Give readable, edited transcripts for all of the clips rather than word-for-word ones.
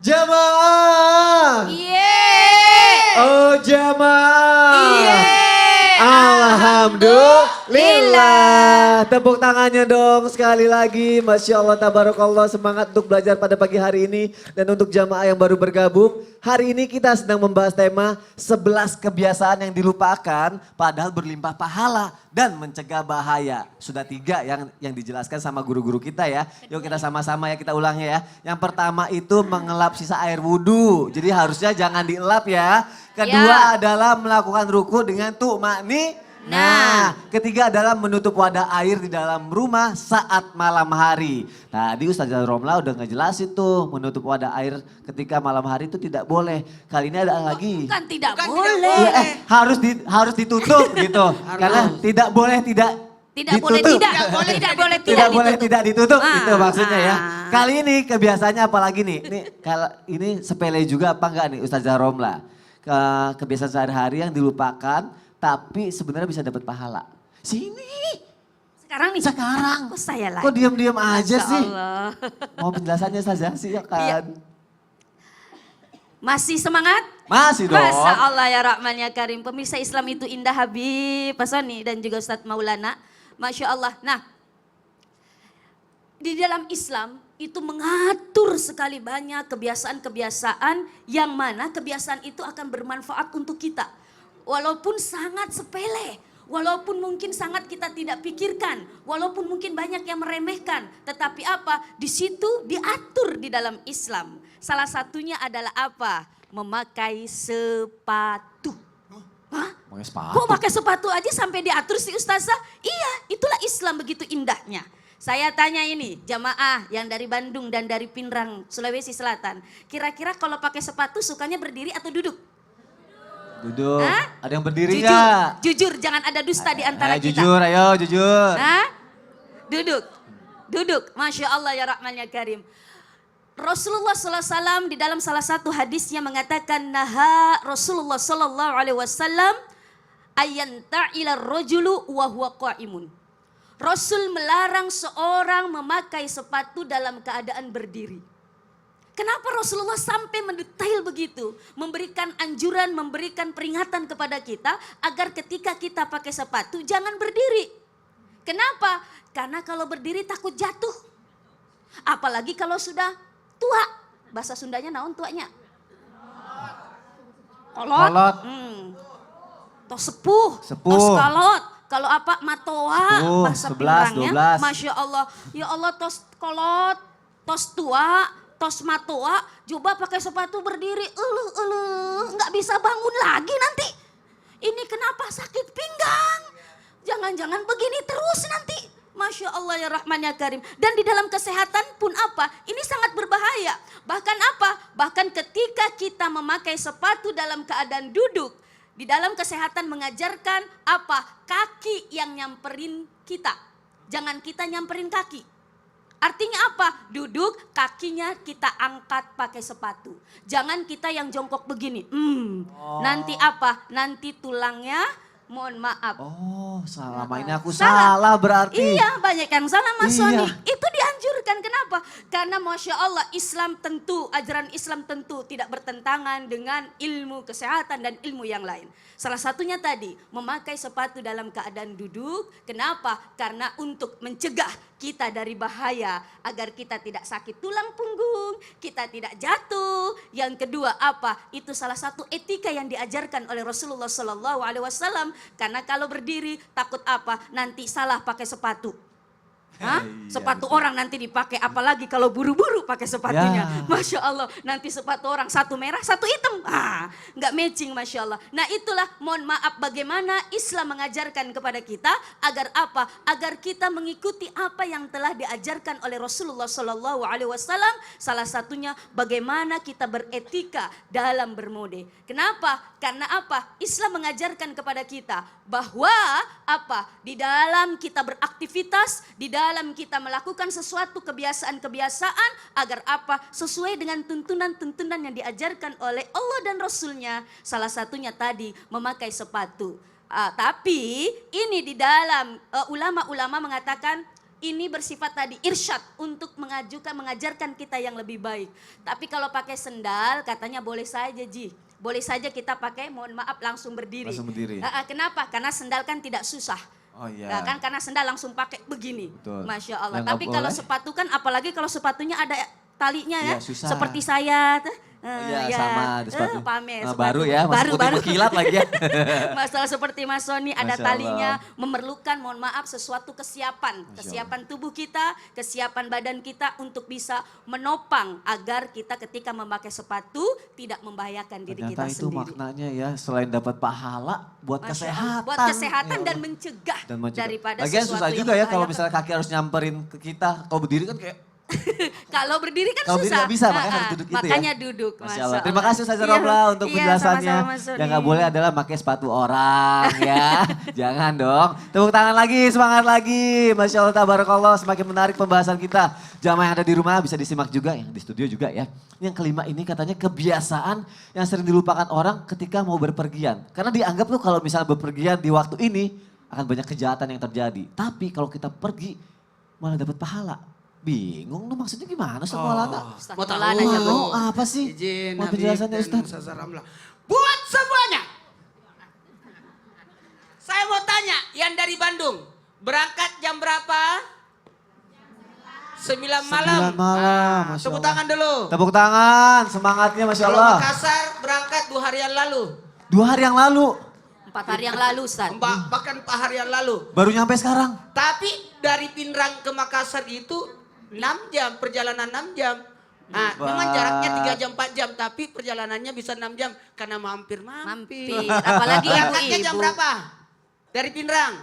Jamaah. Yeay. Oh jamaah. Yeay. Alhamdulillah. Tepuk tangannya dong sekali lagi. Masya Allah, tabarakallah, semangat untuk belajar pada pagi hari ini. Dan untuk jamaah yang baru bergabung, hari ini kita sedang membahas tema 11 kebiasaan yang dilupakan padahal berlimpah pahala dan mencegah bahaya. Sudah 3 yang dijelaskan sama guru-guru kita ya. Yuk kita sama-sama ya, kita ulangi ya. Yang pertama itu mengelap sisa air wudhu. Jadi harusnya jangan dielap ya. Kedua adalah melakukan ruku dengan tu'ma'ni. Nah, ketiga adalah menutup wadah air di dalam rumah saat malam hari. Tadi Ustazah Romla udah ngejelasin tuh, menutup wadah air ketika malam hari itu tidak boleh. Kali ini ada lagi. Bukan tidak boleh. Ya, harus ditutup gitu. Karena tidak boleh tidak ditutup. Tidak boleh tidak ditutup gitu maksudnya ya. Kali ini kebiasaannya apa lagi nih? Kalau ini sepele juga apa enggak nih Ustazah Romla? Kebiasaan sehari-hari yang dilupakan tapi sebenarnya bisa dapat pahala. Sini. Sekarang nih. Sekarang. Kok saya lagi? Kok diam-diam aja sih? Allah. Mau penjelasannya saja sih ya kan? Iya. Masih semangat? Masih dong. Masya Allah ya Rahman ya Karim. Pemirsa Islam itu indah Habib Pak Soni dan juga Ustadz Maulana. Masya Allah. Nah, di dalam Islam itu mengatur sekali banyak kebiasaan-kebiasaan yang mana kebiasaan itu akan bermanfaat untuk kita. Walaupun sangat sepele, walaupun mungkin sangat kita tidak pikirkan, walaupun mungkin banyak yang meremehkan. Tetapi apa? Di situ diatur di dalam Islam. Salah satunya adalah apa? Memakai sepatu. Hah? Kok pakai sepatu aja sampai diatur sih Ustazah? Iya, itulah Islam begitu indahnya. Saya tanya ini, jamaah yang dari Bandung dan dari Pinrang, Sulawesi Selatan. Kira-kira kalau pakai sepatu sukanya berdiri atau duduk? Duduk. Hah? Ada yang berdiri Jujur, nggak? jujur, jangan ada dusta di antara kita. Jujur, ayo jujur. Hah? Duduk, duduk. Masya Allah ya Rahman ya Karim. Rasulullah SAW di dalam salah satu hadisnya mengatakan, naha Rasulullah SAW ayanta'ila rojulu wa huwa qa'imun. Rasul melarang seorang memakai sepatu dalam keadaan berdiri. Kenapa Rasulullah sampai mendetail begitu? Memberikan anjuran, memberikan peringatan kepada kita agar ketika kita pakai sepatu jangan berdiri. Kenapa? Karena kalau berdiri takut jatuh. Apalagi kalau sudah tua. Bahasa Sundanya naon tuanya? Kolot. Tos sepuh. Tos kolot. Kalau apa? Matoa. Bahasa 11, Pinrangnya. 12. Masya Allah. Ya Allah tos kolot. Tos tua. Tos matoa, coba pakai sepatu berdiri, nggak bisa bangun lagi nanti. Ini kenapa sakit pinggang? Jangan-jangan begini terus nanti. Masya Allah ya Rahman ya Karim. Dan di dalam kesehatan pun apa? Ini sangat berbahaya. Bahkan apa? Bahkan ketika kita memakai sepatu dalam keadaan duduk, di dalam kesehatan mengajarkan apa? Kaki yang nyamperin kita. Jangan kita nyamperin kaki. Artinya apa? Duduk, kakinya kita angkat pakai sepatu. Jangan kita yang jongkok begini. Nanti apa? Nanti tulangnya, mohon maaf. Oh, selama ini aku salah berarti. Iya, banyak yang salah Mas Iya. Soni. Itu dianjurkan. Kenapa? Karena Masya Allah Islam tentu, ajaran Islam tentu tidak bertentangan dengan ilmu kesehatan dan ilmu yang lain. Salah satunya tadi, memakai sepatu dalam keadaan duduk. Kenapa? Karena untuk mencegah kita dari bahaya. Agar kita tidak sakit tulang punggung, kita tidak jatuh. Yang kedua apa? Itu salah satu etika yang diajarkan oleh Rasulullah SAW. Karena kalau berdiri takut apa? Nanti salah pakai sepatu. Hah? Sepatu orang nanti dipakai, apalagi kalau buru-buru pakai sepatunya. Ya. Masya Allah, nanti sepatu orang satu merah, satu hitam. Nggak matching Masya Allah. Nah itulah mohon maaf bagaimana Islam mengajarkan kepada kita agar apa? Agar kita mengikuti apa yang telah diajarkan oleh Rasulullah SAW. Salah satunya bagaimana kita beretika dalam bermode. Kenapa? Karena apa? Islam mengajarkan kepada kita bahwa apa? Di dalam kita beraktivitas, di dalam kita melakukan sesuatu kebiasaan-kebiasaan agar apa? Sesuai dengan tuntunan-tuntunan yang diajarkan oleh Allah dan Rasulnya. Salah satunya tadi memakai sepatu. Tapi ini di dalam ulama-ulama mengatakan ini bersifat tadi irsyad untuk mengajarkan kita yang lebih baik. Tapi kalau pakai sendal katanya boleh saja Ji. Boleh saja kita pakai, mohon maaf langsung berdiri. Langsung berdiri. Kenapa? Karena sendal kan tidak susah. Oh iya. Kan karena sendal langsung pakai begini. Betul. Masya Allah. Yang Tapi nggak kalau boleh? sepatu kan apalagi kalau sepatunya ada talinya ya. Iya, susah. Seperti saya. Iya, sama ada sepatu. Pamer, Baru sepatu. ya, masih putih berkilat lagi ya. Masalah seperti Mas Sony ada Masya talinya, Allah. memerlukan mohon maaf sesuatu kesiapan. Masya Kesiapan tubuh kita, kesiapan badan kita untuk bisa menopang agar kita ketika memakai sepatu tidak membahayakan diri Ternyata kita itu sendiri. maknanya ya, selain dapat pahala, buat Masya kesehatan. Allah, buat kesehatan Ya dan Allah. mencegah, Dan mencegah. daripada Lagian sesuatu susah yang juga ya kalau membahayakan. misalnya kaki harus nyamperin ke kita. Kalau berdiri kan kayak Kalau berdiri kan kalau berdiri susah. nggak bisa, makanya harus duduk gitu ya. Makanya duduk. Masya Allah. Terima kasih Ustazah Romla untuk Iya, penjelasannya. sama-sama, Mas Yang Sony. nggak boleh adalah pakai sepatu orang ya. Jangan dong. Tepuk tangan lagi, semangat lagi. Masya Allah, tabarakallah. Semakin menarik pembahasan kita. Jamaah yang ada di rumah bisa disimak juga, yang di studio juga ya. Yang kelima ini katanya kebiasaan yang sering dilupakan orang ketika mau berpergian. Karena dianggap tuh kalau misalnya berpergian di waktu ini akan banyak kejahatan yang terjadi. Tapi kalau kita pergi malah dapat pahala. Bingung lu maksudnya gimana Ustaz Maulana? Ustaz Mau tahu? Maulana aja, Bro. Oh, apa sih? Izin Mau Habib penjelasannya dan Ustaz? Ustazah Ramla. Buat semuanya. Saya mau tanya, yang dari Bandung, berangkat jam berapa? 9 malam. 9 malam, Masya Tepuk Allah. tangan dulu. Tepuk tangan, semangatnya Masya Kalau Allah. Makassar berangkat 2 hari yang lalu. 2 hari yang lalu, 4 hari yang lalu, Ustaz. Bahkan 4 hari yang lalu. baru nyampe sekarang. Tapi dari Pinrang ke Makassar itu 6 jam, perjalanan 6 jam. Nah, memang jaraknya 3 jam, 4 jam, tapi perjalanannya bisa 6 jam karena mampir-mampir. Mampir. Apalagi Berangkatnya jam ibu-ibu. berapa? Dari Pinrang?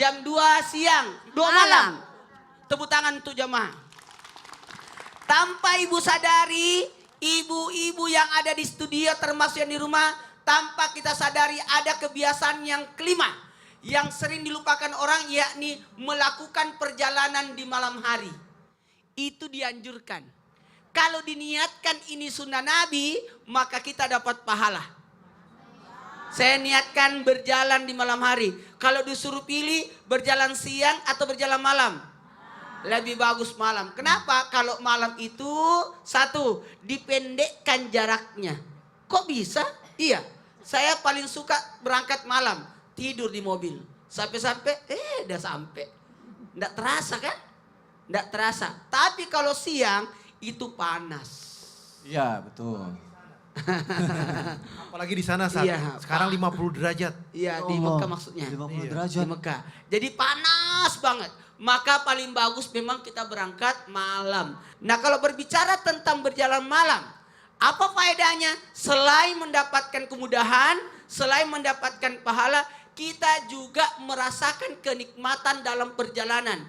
Jam 2 siang, 2 Malam. malam. Tepuk tangan untuk jamaah. Tanpa ibu sadari, ibu-ibu yang ada di studio termasuk yang di rumah, tanpa kita sadari ada kebiasaan yang kelima. Yang sering dilupakan orang yakni melakukan perjalanan di malam hari. Itu dianjurkan. Kalau diniatkan ini sunnah Nabi, maka kita dapat pahala. Saya niatkan berjalan di malam hari. Kalau disuruh pilih berjalan siang atau berjalan malam? Lebih bagus malam. Kenapa? Kalau malam itu satu, dipendekkan jaraknya. Kok bisa? Iya. Saya paling suka berangkat malam. Tidur di mobil. Sampai-sampai, udah sampai. Nggak terasa kan? Nggak terasa. Tapi kalau siang, itu panas. Iya, betul. Apalagi di sana saat Iya, sekarang 50 derajat. Iya, di Allah, Mekah maksudnya. 50 Iya, derajat. Di Mekah. Jadi panas banget. Maka paling bagus memang kita berangkat malam. Nah kalau berbicara tentang berjalan malam. Apa faedahnya? Selain mendapatkan kemudahan, selain mendapatkan pahala, kita juga merasakan kenikmatan dalam perjalanan.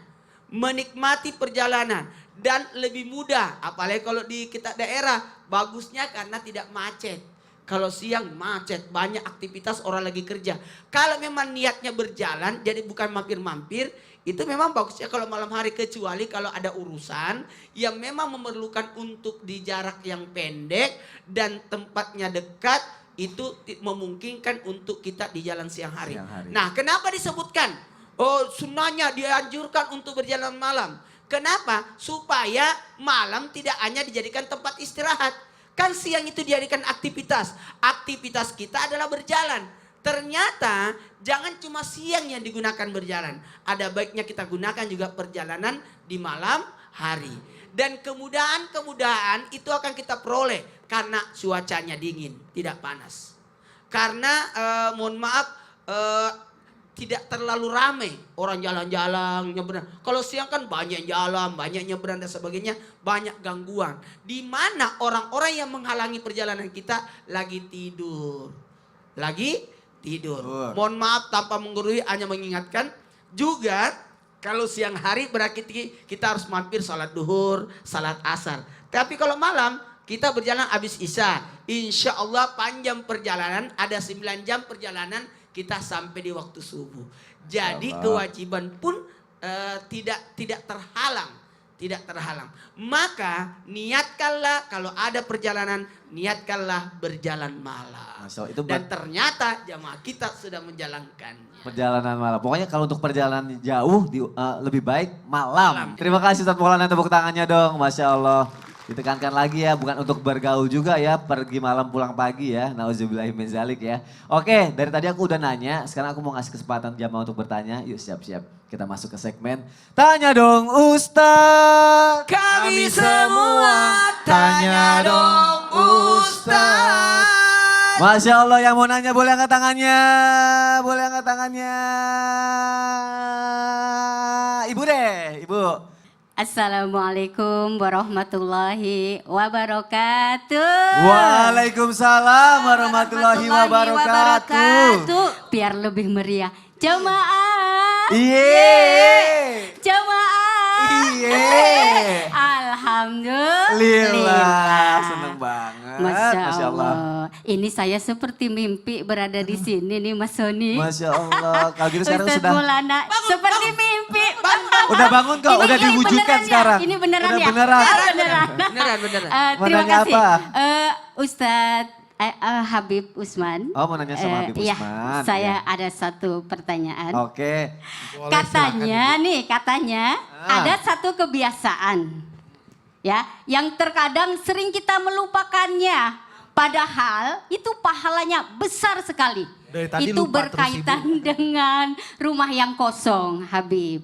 Menikmati perjalanan. Dan lebih mudah. Apalagi kalau di kita daerah, bagusnya karena tidak macet. Kalau siang macet, banyak aktivitas orang lagi kerja. Kalau memang niatnya berjalan, jadi bukan mampir-mampir, itu memang bagusnya kalau malam hari. Kecuali kalau ada urusan yang memang memerlukan untuk di jarak yang pendek dan tempatnya dekat, itu memungkinkan untuk kita di jalan siang hari. Nah, kenapa disebutkan? Oh, sunnahnya dianjurkan untuk berjalan malam. Kenapa? Supaya malam tidak hanya dijadikan tempat istirahat. Kan siang itu dijadikan aktivitas. Aktivitas kita adalah berjalan. Ternyata jangan cuma siang yang digunakan berjalan. Ada baiknya kita gunakan juga perjalanan di malam hari. Dan kemudahan-kemudahan itu akan kita peroleh. Karena cuacanya dingin, tidak panas. Karena mohon maaf, tidak terlalu ramai orang jalan-jalan nyebrang. Kalau siang kan banyak jalan, banyak nyebrang dan sebagainya, banyak gangguan. Di mana orang-orang yang menghalangi perjalanan kita lagi tidur. Lagi tidur. Mohon maaf tanpa menggurui, hanya mengingatkan juga kalau siang hari berarti kita harus mampir salat duhur, salat asar. Tapi kalau malam kita berjalan habis isya. Insya Allah panjang perjalanan, ada 9 jam perjalanan. Kita sampai di waktu subuh. Jadi kewajiban pun tidak terhalang. tidak terhalang. Maka niatkanlah kalau ada perjalanan, niatkanlah berjalan malam. Masya Allah, itu Dan ternyata jamaah kita sudah menjalankannya. perjalanan malam. Pokoknya kalau untuk perjalanan jauh lebih baik malam. Terima kasih Ustaz Maulana, tepuk tangannya dong. Masya Allah. Ditekankan lagi ya, bukan untuk bergaul juga ya, pergi malam pulang pagi ya. Nauzubillahi min zalik ya. Oke, dari tadi aku udah nanya, sekarang aku mau ngasih kesempatan jamaah untuk bertanya. Yuk siap-siap, kita masuk ke segmen Tanya Dong Ustaz. Kami semua tanya dong Ustaz. Masya Allah, yang mau nanya boleh angkat tangannya. Boleh angkat tangannya. Ibu deh, Ibu. Assalamualaikum warahmatullahi wabarakatuh. Waalaikumsalam warahmatullahi wabarakatuh. Biar lebih meriah. Jamaah. Iye. Jamaah. Iye. Alhamdulillah. Seneng banget. Masya Allah. Ini saya seperti mimpi berada di sini nih Mas Soni. Masya Allah. Kalau gitu sekarang Ustadz sudah. Maulana seperti mimpi. Udah bangun kok, Ini udah diwujudkan beneran ya? sekarang. Ini beneran Udah ya? beneran. Beneran. Beneran. Mau Terima nanya kasih. apa? Ustadz Habib Usman. Oh, mau nanya sama Habib Iya, Usman. saya Iya. ada satu pertanyaan. Oke. Boleh, Katanya ada satu kebiasaan ya yang terkadang sering kita melupakannya. Padahal itu pahalanya besar sekali. Dari tadi Itu lupa terus, berkaitan dengan rumah yang kosong, Habib.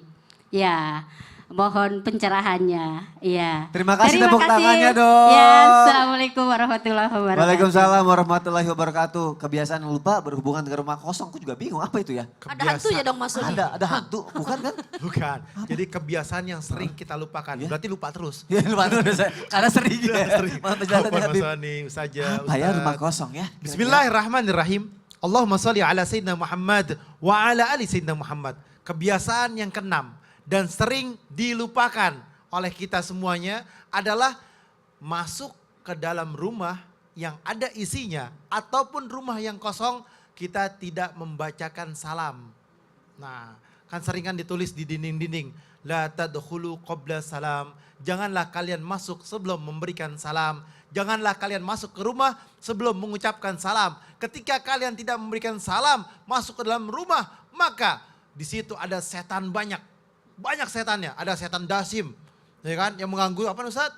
Ya, mohon pencerahannya. Ya. Terima kasih, tepuk tangannya dong. Ya, Assalamualaikum warahmatullahi wabarakatuh. Waalaikumsalam warahmatullahi wabarakatuh. Kebiasaan lupa berhubungan dengan rumah kosong. Aku juga bingung apa itu ya? Ada hantunya dong Mas Soni. Ada hantu, bukan kan? Bukan. Jadi kebiasaan yang sering kita lupakan. Berarti lupa terus. Ya lupa terus, karena sering ya. Mohon penjelasan Apa Habib. Mas Soni, Ustazah, Apa ya Ustaz. rumah kosong ya? Bismillahirrahmanirrahim. Allahumma sholli ala Sayyidina Muhammad wa ala ali Sayyidina Muhammad. Kebiasaan yang keenam dan sering dilupakan oleh kita semuanya adalah masuk ke dalam rumah yang ada isinya ataupun rumah yang kosong, kita tidak membacakan salam. Nah, kan sering kan ditulis di dinding-dinding, la tadkhulu qabla salam. Janganlah kalian masuk sebelum memberikan salam. Janganlah kalian masuk ke rumah sebelum mengucapkan salam. Ketika kalian tidak memberikan salam, masuk ke dalam rumah, maka di situ ada setan banyak. Banyak setannya, ada setan dasim, ya kan, yang mengganggu apa Ustaz?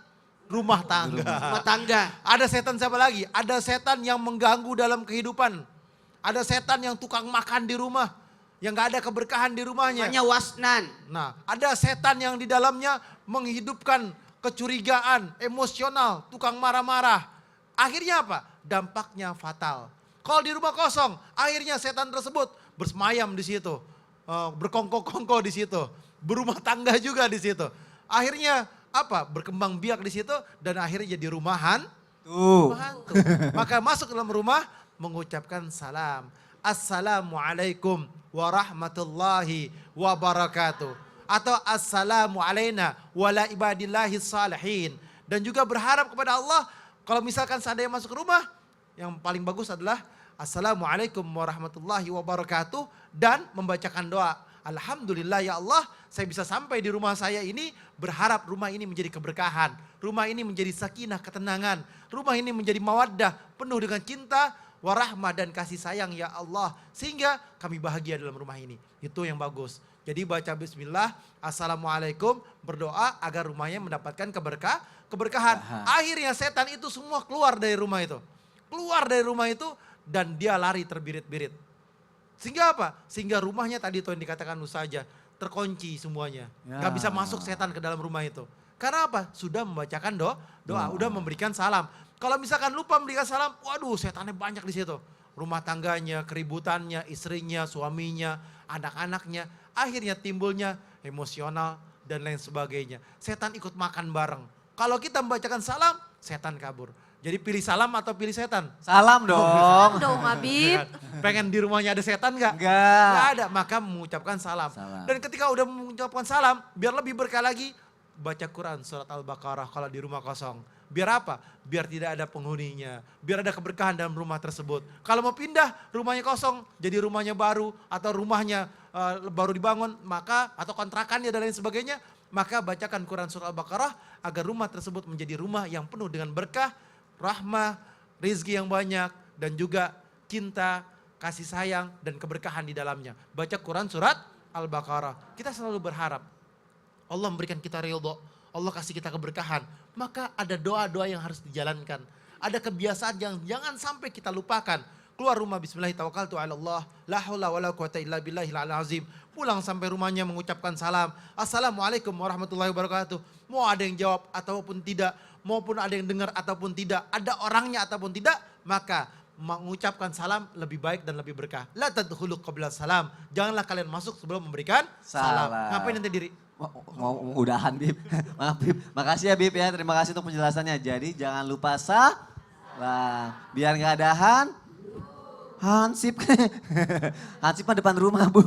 Rumah tangga. Rumah tangga. Ada setan siapa lagi? Ada setan yang mengganggu dalam kehidupan. Ada setan yang tukang makan di rumah, yang gak ada keberkahan di rumahnya. Namanya wasnan. Nah, ada setan yang di dalamnya menghidupkan kecurigaan, emosional, tukang marah-marah. Akhirnya apa? Dampaknya fatal. Kalau di rumah kosong, akhirnya setan tersebut bersemayam di situ, berkongko-kongko di situ, berumah tangga juga di situ. Akhirnya apa? Berkembang biak di situ dan akhirnya jadi rumahan. Rumah hantu. Maka masuk ke dalam rumah mengucapkan salam. Assalamualaikum warahmatullahi wabarakatuh. Atau assalamu alaina wala ibadillahi salihin. Dan juga berharap kepada Allah, kalau misalkan seandainya masuk ke rumah, yang paling bagus adalah assalamualaikum warahmatullahi wabarakatuh. Dan membacakan doa. Alhamdulillah ya Allah, saya bisa sampai di rumah saya ini, berharap rumah ini menjadi keberkahan. Rumah ini menjadi sakinah, ketenangan. Rumah ini menjadi mawaddah, penuh dengan cinta, warahmah dan kasih sayang ya Allah. Sehingga kami bahagia dalam rumah ini. Itu yang bagus. Jadi baca bismillah, assalamualaikum, berdoa agar rumahnya mendapatkan keberkahan. Akhirnya setan itu semua keluar dari rumah itu. Keluar dari rumah itu dan dia lari terbirit-birit. Sehingga apa? Sehingga rumahnya tadi itu yang dikatakan saja terkunci semuanya. Ya. Gak bisa masuk setan ke dalam rumah itu. Karena apa? Sudah membacakan doa, udah memberikan salam. Kalau misalkan lupa memberikan salam, waduh setannya banyak di situ. Rumah tangganya, keributannya, istrinya, suaminya, anak-anaknya. Akhirnya timbulnya emosional dan lain sebagainya. Setan ikut makan bareng. Kalau kita membacakan salam, setan kabur. Jadi pilih salam atau pilih setan? Salam dong. Dong Habib. Pengen di rumahnya ada setan gak? Enggak. Gak ada, maka mengucapkan salam. Dan ketika udah mengucapkan salam, biar lebih berkah lagi, baca Quran surat Al-Baqarah kalau di rumah kosong. Biar apa? Biar tidak ada penghuninya. Biar ada keberkahan dalam rumah tersebut. Kalau mau pindah, rumahnya kosong, jadi rumahnya baru atau rumahnya baru dibangun, maka atau kontrakannya dan lain sebagainya, Maka bacakan Quran surah Al-Baqarah agar rumah tersebut menjadi rumah yang penuh dengan berkah, rahmah, rizki yang banyak, dan juga cinta, kasih sayang, dan keberkahan di dalamnya. Baca Quran surat Al-Baqarah. Kita selalu berharap Allah memberikan kita ridho, Allah kasih kita keberkahan. Maka ada doa-doa yang harus dijalankan. Ada kebiasaan yang jangan sampai kita lupakan. Keluar rumah bismillahirrahmanirrahim, la haula wala quwata illa billahil azim. Pulang sampai rumahnya mengucapkan salam, assalamualaikum warahmatullahi wabarakatuh. Mau ada yang jawab ataupun tidak, maupun ada yang dengar ataupun tidak, ada orangnya ataupun tidak, maka mengucapkan salam lebih baik dan lebih berkah. La tadkhulu qabla salam. Janganlah kalian masuk sebelum memberikan salam. Ngapain nanti diri? Mau udahan Bib. Maaf Bib. Makasih ya Bib ya. Terima kasih untuk penjelasannya. Jadi jangan lupa salam. Biar gak ada Hansip. Hansip mah depan rumah Bu.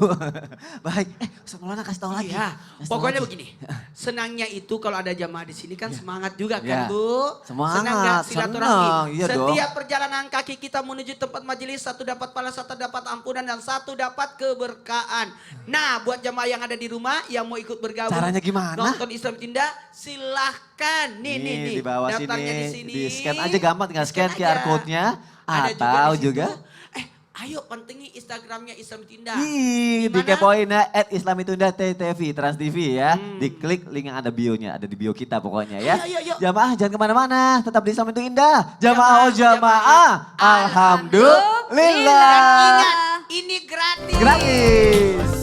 Baik. Ustaz Maulana kasih tahu lagi. Iya, Kasih tahu pokoknya lagi. begini. Senangnya itu kalau ada jamaah di sini kan semangat juga Ya. kan Bu. Semangat, Senang nggak silaturahmi? senang, iya dong. Setiap perjalanan kaki kita menuju tempat majelis, satu dapat pahala, satu dapat ampunan, dan satu dapat keberkahan. Nah, buat jamaah yang ada di rumah yang mau ikut bergabung Caranya gimana? nonton Islam Tinda, silahkan. Nih. Di bawah daftarnya sini. di sini. Di scan aja gampang, tinggal scan QR aja. code-nya. Ada Atau di situ. juga Ayo pantengin Instagramnya Islam Tinda. Ih, Di di mana? kepoin ya, @islamitunda.tv, Trans TV ya. Diklik link yang ada bio-nya, ada di bio kita pokoknya ya. Ayo. Jamaah jangan kemana-mana, tetap di Islam itu indah. Jamaah, Jamaah, jamaah. jamaah. Alhamdulillah. Dan ingat, ini gratis. Gratis.